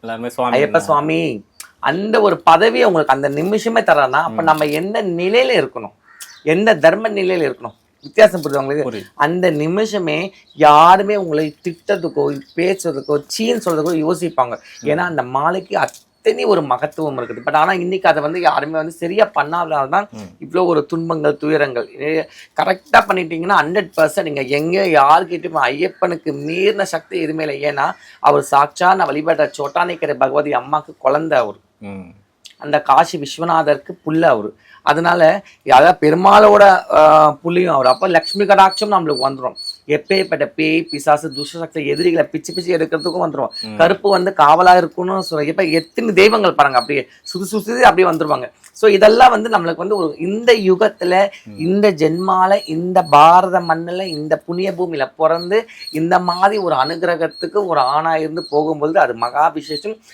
எல்லாருமே சுவாமி ஐயப்ப சுவாமி அந்த ஒரு பதவியை உங்களுக்கு அந்த நிமிஷமே தரானா, அப்ப நம்ம எந்த நிலையில இருக்கணும், எந்த தர்ம நிலையில இருக்கணும், வித்தியாசம் புரியுது உங்களுக்கு? புரியுது. அந்த நிமிஷமே யாருமே உங்களை திட்டத்துக்கோ பேசுறதுக்கோ சீன்னு சொல்றதுக்கோ யோசிப்பாங்க. ஏன்னா அந்த மாலைக்கு அத்தனை ஒரு மகத்துவம் இருக்குது. பட் ஆனா இன்னைக்கு அதை வந்து யாருமே வந்து சரியா பண்ணாதனால தான் இவ்வளோ ஒரு துன்பங்கள் துயரங்கள். கரெக்டா பண்ணிட்டீங்கன்னா 100% நீங்க எங்க யாருக்கிட்டும் ஐயப்பனுக்கு மீறின சக்தி எதுவுமே இல்லை. ஏன்னா அவர் சாட்சா நான் வழிபடுற சோட்டானிக்கரை பகவதி அம்மாவுக்கு குழந்தை அவர், அந்த காசி விஸ்வநாதருக்கு புள்ள அவரு. அதனால அதாவது பெருமாளோட புள்ளியும் அவர். அப்போ லக்ஷ்மி கடாட்சம் நம்மளுக்கு வந்துடும். எப்பேற்பட்ட பேய் பிசாசு துஷ்டசக்தி எதிரிகளை பிச்சு பிச்சு எடுக்கிறதுக்கும் வந்துடும். கருப்பு வந்து காவலா இருக்குன்னு சொல்ல. இப்ப எத்தனை தெய்வங்கள் பாருங்க, அப்படியே சுது அப்படியே வந்துருவாங்க. ஸோ இதெல்லாம் வந்து நம்மளுக்கு வந்து ஒரு இந்த யுகத்துல இந்த ஜென்மால இந்த பாரத மண்ணில் இந்த புண்ணிய பூமியில பிறந்து இந்த மாதிரி ஒரு அனுகிரகத்துக்கு ஒரு ஆணா இருந்து போகும்பொழுது அது மகா விசேஷம்.